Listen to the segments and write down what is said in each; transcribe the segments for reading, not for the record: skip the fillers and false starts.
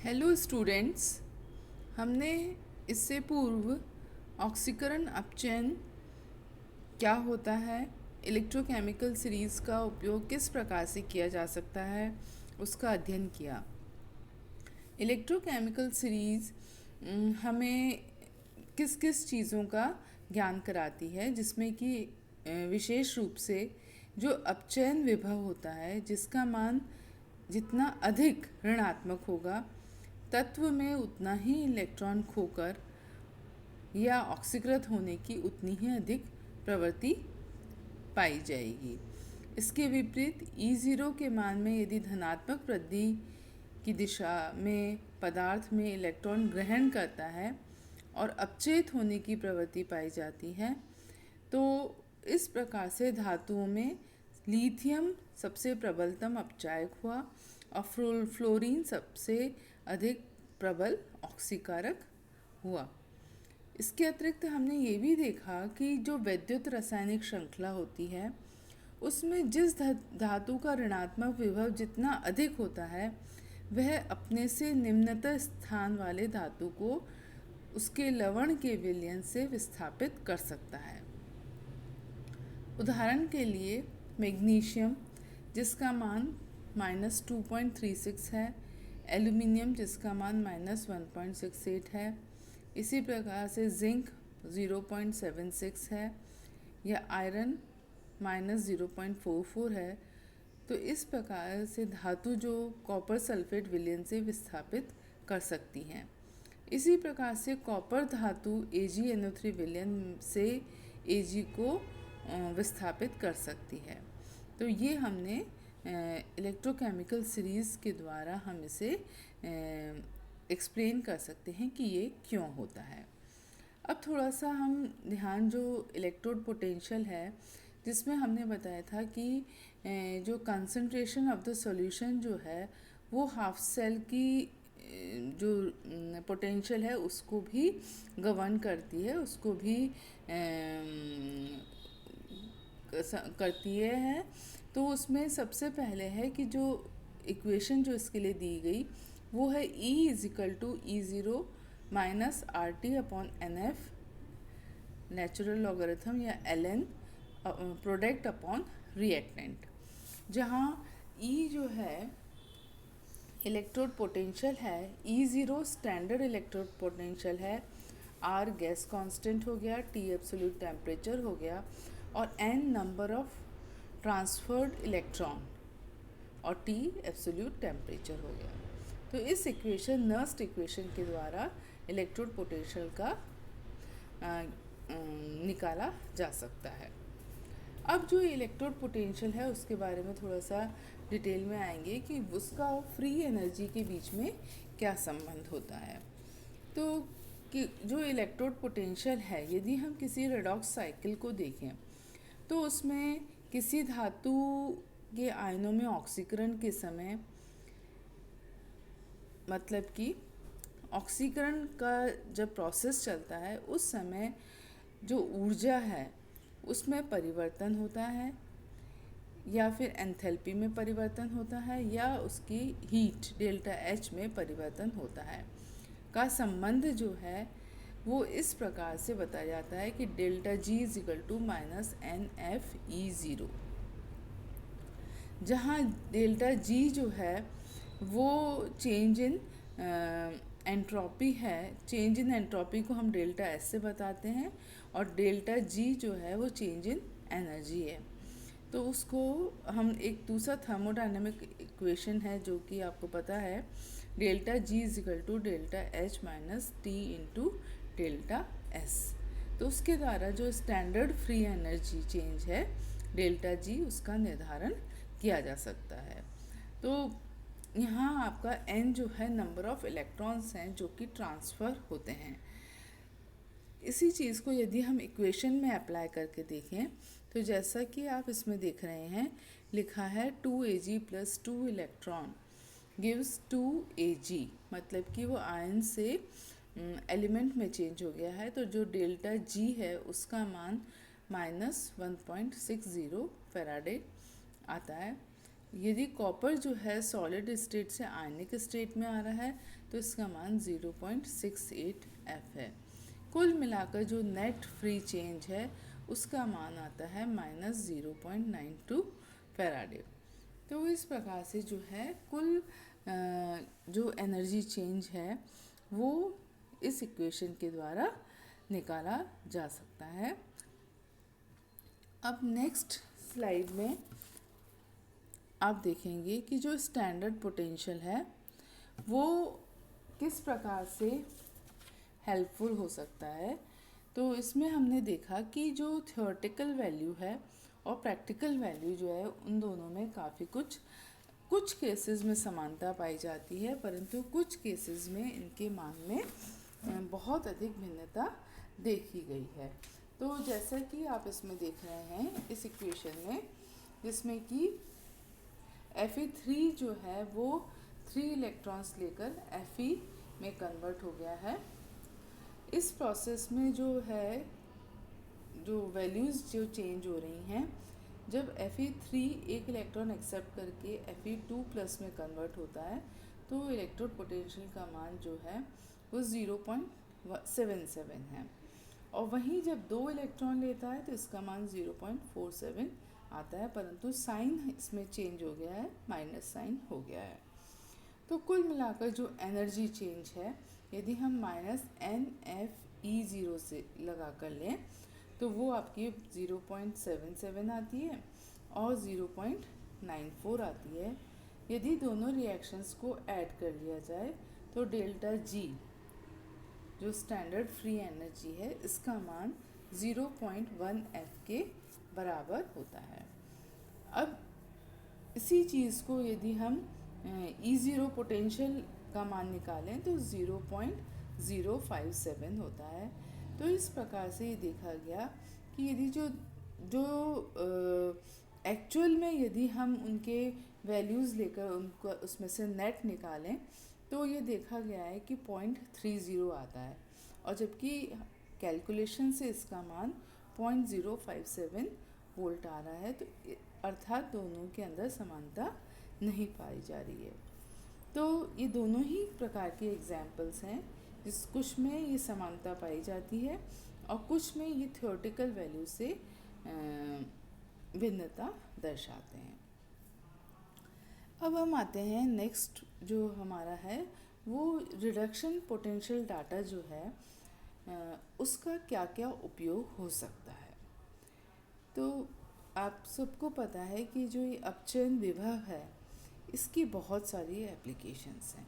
Hello students. हमने इससे पूर्व ऑक्सीकरण अपचयन क्या होता है, इलेक्ट्रोकेमिकल सीरीज़ का उपयोग किस प्रकार से किया जा सकता है, उसका अध्ययन किया। इलेक्ट्रोकेमिकल सीरीज़ हमें किस किस चीज़ों का ज्ञान कराती है, जिसमें कि विशेष रूप से जो अपचयन विभव होता है, जिसका मान जितना अधिक ऋणात्मक होगा तत्व में उतना ही इलेक्ट्रॉन खोकर या ऑक्सीकृत होने की उतनी ही अधिक प्रवृत्ति पाई जाएगी। इसके विपरीत E0 के मान में यदि धनात्मक वृद्धि की दिशा में पदार्थ में इलेक्ट्रॉन ग्रहण करता है और अपचयित होने की प्रवृत्ति पाई जाती है, तो इस प्रकार से धातुओं में लिथियम सबसे प्रबलतम अपचायक हुआ और फ्लोरीन सबसे अधिक प्रबल ऑक्सीकारक हुआ। इसके अतिरिक्त हमने ये भी देखा कि जो वैद्युत रासायनिक श्रृंखला होती है, उसमें जिस धातु का ऋणात्मक विभव जितना अधिक होता है, वह अपने से निम्नतर स्थान वाले धातु को उसके लवण के विलयन से विस्थापित कर सकता है। उदाहरण के लिए मैग्नीशियम, जिसका मान -2.36 है, एल्यूमिनियम जिसका मान -1.68 है, इसी प्रकार से जिंक 0.76 है या आयरन -0.44 है। तो इस प्रकार से धातु जो कॉपर सल्फेट विलयन से विस्थापित कर सकती हैं। इसी प्रकार से कॉपर धातु AgNO3 विलयन से Ag को विस्थापित कर सकती है। तो ये हमने इलेक्ट्रोकेमिकल सीरीज़ के द्वारा हम इसे एक्सप्लेन कर सकते हैं कि ये क्यों होता है। अब थोड़ा सा हम ध्यान जो इलेक्ट्रोड पोटेंशियल है, जिसमें हमने बताया था कि जो कंसंट्रेशन ऑफ द सॉल्यूशन जो है वो हाफ सेल की जो पोटेंशियल है उसको भी गवर्न करती है, उसको भी करती है। तो उसमें सबसे पहले है कि जो इक्वेशन जो इसके लिए दी गई वो है E=E0 -RT/NF नेचुरल लॉगरिथम या ln प्रोडक्ट अपॉन रिएक्टेंट, जहाँ E जो है इलेक्ट्रोड पोटेंशियल है, E0 स्टैंडर्ड इलेक्ट्रोड पोटेंशियल है, R गैस कांस्टेंट हो गया, T एब्सोल्यूट टेम्परेचर हो गया और N number of transferred electron और T एब्सोल्यूट टेम्परेचर हो गया। तो इस इक्वेशन नर्स्ट इक्वेशन के द्वारा इलेक्ट्रोड पोटेंशियल का निकाला जा सकता है। अब जो इलेक्ट्रोड पोटेंशियल है उसके बारे में थोड़ा सा डिटेल में आएंगे कि उसका फ्री एनर्जी के बीच में क्या संबंध होता है। तो कि जो इलेक्ट्रोड पोटेंशियल है, यदि हम किसी रेडॉक्स साइकिल को देखें तो उसमें किसी धातु के आयनों में ऑक्सीकरण के समय, मतलब कि ऑक्सीकरण का जब प्रोसेस चलता है उस समय जो ऊर्जा है उसमें परिवर्तन होता है या फिर एंथैल्पी में परिवर्तन होता है या उसकी हीट ΔH में परिवर्तन होता है, का संबंध जो है वो इस प्रकार से बताया जाता है कि ΔG -NFE0, जहाँ ΔG जो है वो चेंज इन एंट्रोपी है। चेंज इन एंट्रोपी को हम ΔS से बताते हैं और ΔG जो है वो चेंज इन एनर्जी है। तो उसको हम एक दूसरा थर्मोडायनेमिक इक्वेशन है जो कि आपको पता है, ΔG ΔH -T ΔS। तो उसके द्वारा जो स्टैंडर्ड फ्री एनर्जी चेंज है ΔG, उसका निर्धारण किया जा सकता है। तो यहाँ आपका N जो है नंबर ऑफ इलेक्ट्रॉन्स हैं जो कि ट्रांसफ़र होते हैं। इसी चीज़ को यदि हम इक्वेशन में अप्लाई करके देखें तो जैसा कि आप इसमें देख रहे हैं, लिखा है 2Ag + 2 इलेक्ट्रॉन गिव्स 2Ag, मतलब कि वो आयन से एलिमेंट में चेंज हो गया है। तो जो ΔG है उसका मान -1.60 फैराडे आता है। यदि कॉपर जो है सॉलिड स्टेट से आयनिक स्टेट में आ रहा है तो इसका मान 0.68 एफ है। कुल मिलाकर जो नेट फ्री चेंज है उसका मान आता है -0.92 फैराडे। तो इस प्रकार से जो है कुल जो एनर्जी चेंज है वो इस इक्वेशन के द्वारा निकाला जा सकता है। अब नेक्स्ट स्लाइड में आप देखेंगे कि जो स्टैंडर्ड पोटेंशियल है वो किस प्रकार से हेल्पफुल हो सकता है। तो इसमें हमने देखा कि जो थ्योरेटिकल वैल्यू है और प्रैक्टिकल वैल्यू जो है उन दोनों में काफ़ी कुछ केसेस में समानता पाई जाती है, परंतु कुछ केसेस में इनके मान में बहुत अधिक भिन्नता देखी गई है। तो जैसा कि आप इसमें देख रहे हैं इस इक्वेशन में, जिसमें कि Fe3 जो है वो 3 इलेक्ट्रॉन्स लेकर Fe में कन्वर्ट हो गया है। इस प्रोसेस में जो है जो वैल्यूज़ जो चेंज हो रही हैं, जब Fe3 एक इलेक्ट्रॉन एक्सेप्ट करके Fe2+ में कन्वर्ट होता है तो इलेक्ट्रोड पोटेंशियल का मान जो है वो 0.77 है, और वहीं जब 2 इलेक्ट्रॉन लेता है तो इसका मान 0.47 आता है, परंतु साइन इसमें चेंज हो गया है, माइनस साइन हो गया है। तो कुल मिलाकर जो एनर्जी चेंज है, यदि हम -NFE0 से लगा कर लें तो वो आपकी 0.77 आती है और 0.94 आती है। यदि दोनों रिएक्शंस को ऐड कर लिया जाए तो डेल्टा जी जो स्टैंडर्ड फ्री एनर्जी है इसका मान 0.1 एफ के बराबर होता है। अब इसी चीज़ को यदि हम E0 पोटेंशियल का मान निकालें तो 0.057 होता है। तो इस प्रकार से ये देखा गया कि यदि जो जो एक्चुअल में यदि हम उनके वैल्यूज़ लेकर उनको उसमें से नेट निकालें तो ये देखा गया है कि 0.30 आता है, और जबकि कैलकुलेशन से इसका मान 0.057 वोल्ट आ रहा है। तो अर्थात दोनों के अंदर समानता नहीं पाई जा रही है। तो ये दोनों ही प्रकार के एग्जाम्पल्स हैं, जिस कुछ में ये समानता पाई जाती है और कुछ में ये थ्योरेटिकल वैल्यू से भिन्नता दर्शाते हैं। अब हम आते हैं नेक्स्ट जो हमारा है वो रिडक्शन पोटेंशियल डाटा जो है उसका क्या क्या उपयोग हो सकता है। तो आप सबको पता है कि जो ये अपचयन विभव है इसकी बहुत सारी एप्लीकेशंस हैं।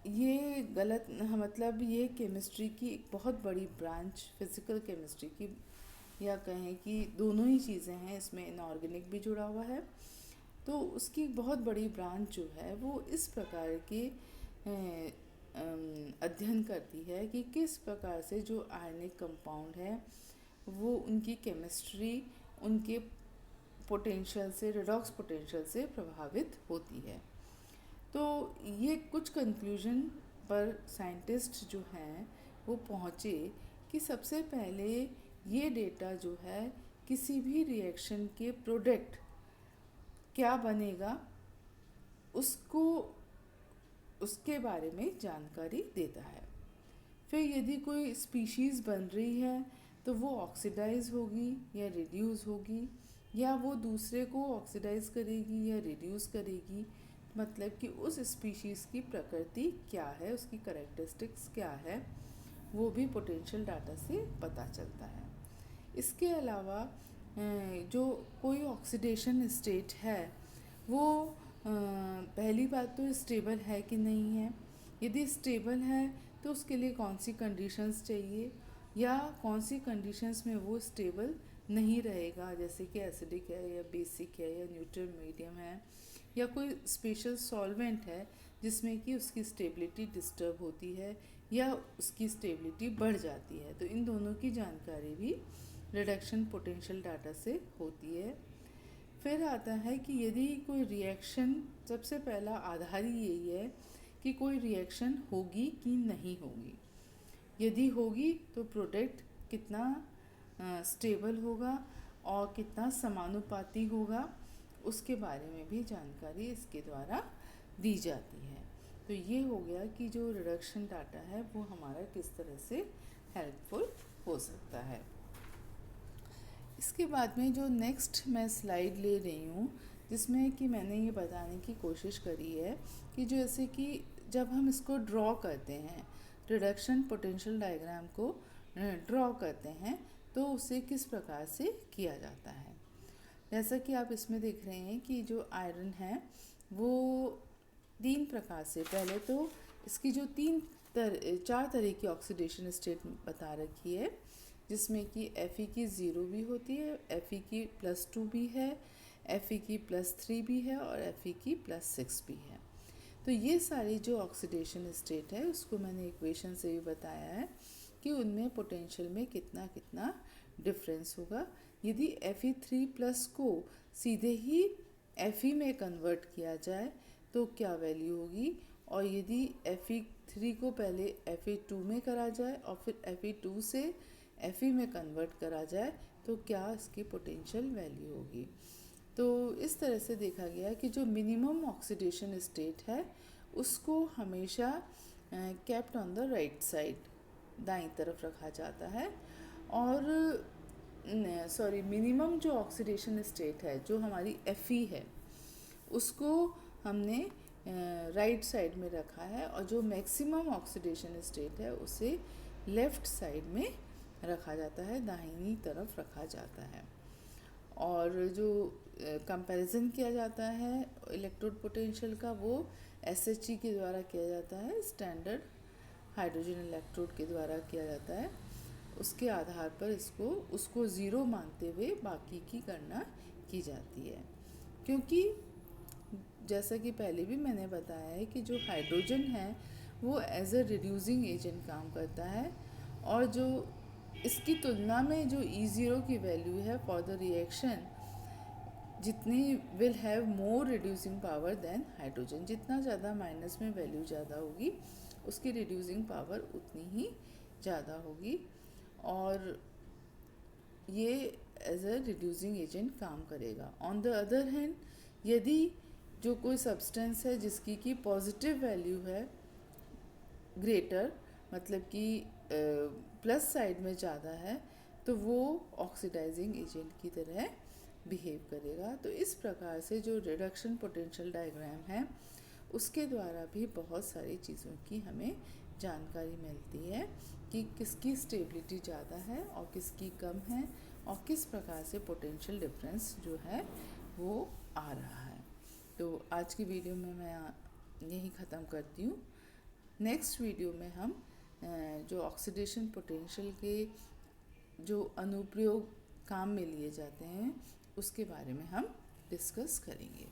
ये गलत मतलब ये केमिस्ट्री की एक बहुत बड़ी ब्रांच फिज़िकल केमिस्ट्री की, या कहें कि दोनों ही चीज़ें हैं, इसमें इनऑर्गेनिक भी जुड़ा हुआ है। तो उसकी बहुत बड़ी ब्रांच जो है वो इस प्रकार के अध्ययन करती है कि किस प्रकार से जो आयनिक कंपाउंड है वो उनकी केमिस्ट्री उनके पोटेंशियल से, रिडॉक्स पोटेंशियल से प्रभावित होती है। तो ये कुछ कंक्लूजन पर साइंटिस्ट जो हैं वो पहुँचे कि सबसे पहले ये डेटा जो है किसी भी रिएक्शन के प्रोडक्ट क्या बनेगा उसको उसके बारे में जानकारी देता है। फिर यदि कोई स्पीशीज़ बन रही है तो वो ऑक्सीडाइज होगी या रिड्यूस होगी, या वो दूसरे को ऑक्सीडाइज करेगी या रिड्यूस करेगी, मतलब कि उस स्पीशीज़ की प्रकृति क्या है, उसकी कैरेक्टरिस्टिक्स क्या है, वो भी पोटेंशियल डाटा से पता चलता है। इसके अलावा जो कोई ऑक्सीडेशन स्टेट है वो पहली बात तो स्टेबल है कि नहीं है। यदि स्टेबल है तो उसके लिए कौन सी कंडीशंस चाहिए, या कौन सी कंडीशंस में वो स्टेबल नहीं रहेगा, जैसे कि एसिडिक है या बेसिक है या न्यूट्रल मीडियम है, या कोई स्पेशल सॉल्वेंट है जिसमें कि उसकी स्टेबिलिटी डिस्टर्ब होती है या उसकी स्टेबिलिटी बढ़ जाती है। तो इन दोनों की जानकारी भी रिडक्शन पोटेंशियल डाटा से होती है। फिर आता है कि यदि कोई रिएक्शन, सबसे पहला आधार ही यही है कि कोई रिएक्शन होगी कि नहीं होगी। यदि होगी तो प्रोडक्ट कितना स्टेबल होगा और कितना समानुपाती होगा, उसके बारे में भी जानकारी इसके द्वारा दी जाती है। तो ये हो गया कि जो रिडक्शन डाटा है वो हमारा किस तरह से हेल्पफुल हो सकता है। इसके बाद में जो नेक्स्ट मैं स्लाइड ले रही हूँ, जिसमें कि मैंने ये बताने की कोशिश करी है कि जो ऐसे कि जब हम इसको ड्रॉ करते हैं, रिडक्शन पोटेंशियल डायग्राम को ड्रॉ करते हैं, तो उसे किस प्रकार से किया जाता है। जैसा कि आप इसमें देख रहे हैं कि जो आयरन है वो 3 प्रकार से, पहले तो इसकी जो 4 तरह की ऑक्सीडेशन स्टेट बता रखी है, जिसमें कि Fe की 0 भी होती है, Fe की +2 भी है, Fe की +3 भी है और Fe की +6 भी है। तो ये सारी जो ऑक्सीडेशन स्टेट है उसको मैंने इक्वेशन से भी बताया है कि उनमें पोटेंशियल में कितना कितना डिफरेंस होगा। यदि Fe3+ को सीधे ही Fe में कन्वर्ट किया जाए तो क्या वैल्यू होगी, और यदि Fe3 को पहले Fe2 में करा जाए और फिर Fe2 से Fe में कन्वर्ट करा जाए तो क्या इसकी पोटेंशियल वैल्यू होगी। तो इस तरह से देखा गया कि जो मिनिमम ऑक्सीडेशन स्टेट है उसको हमेशा kept on the right side, दाईं तरफ रखा जाता है, और मिनिमम जो ऑक्सीडेशन स्टेट है जो हमारी Fe है उसको हमने राइट साइड में रखा है, और जो मैक्सिमम ऑक्सीडेशन स्टेट है उसे लेफ़्ट साइड में रखा जाता है, दाहिनी तरफ रखा जाता है। और जो कंपैरिजन किया जाता है इलेक्ट्रोड पोटेंशियल का वो SHE के द्वारा किया जाता है, स्टैंडर्ड हाइड्रोजन इलेक्ट्रोड के द्वारा किया जाता है। उसके आधार पर उसको 0 मानते हुए बाकी की गणना की जाती है, क्योंकि जैसा कि पहले भी मैंने बताया है कि जो हाइड्रोजन है वो एज अ रिड्यूसिंग एजेंट काम करता है, और जो इसकी तुलना में जो E0 की वैल्यू है फॉर द रिएक्शन जितनी will have more reducing power than hydrogen, जितना ज़्यादा माइनस में वैल्यू ज़्यादा होगी उसकी रिड्यूसिंग पावर उतनी ही ज़्यादा होगी, और ये एज अ रिड्यूसिंग एजेंट काम करेगा। ऑन द अदर हैंड यदि जो कोई सब्सटेंस है जिसकी की पॉजिटिव वैल्यू है ग्रेटर, मतलब कि प्लस साइड में ज़्यादा है, तो वो ऑक्सीडाइजिंग एजेंट की तरह बिहेव करेगा। तो इस प्रकार से जो रिडक्शन पोटेंशियल डायग्राम है उसके द्वारा भी बहुत सारी चीज़ों की हमें जानकारी मिलती है कि किसकी स्टेबिलिटी ज़्यादा है और किसकी कम है, और किस प्रकार से पोटेंशियल डिफरेंस जो है वो आ रहा है। तो आज की वीडियो में मैं यही ख़त्म करती हूँ। नेक्स्ट वीडियो में हम जो ऑक्सीडेशन पोटेंशियल के जो अनुप्रयोग काम में लिए जाते हैं उसके बारे में हम डिस्कस करेंगे।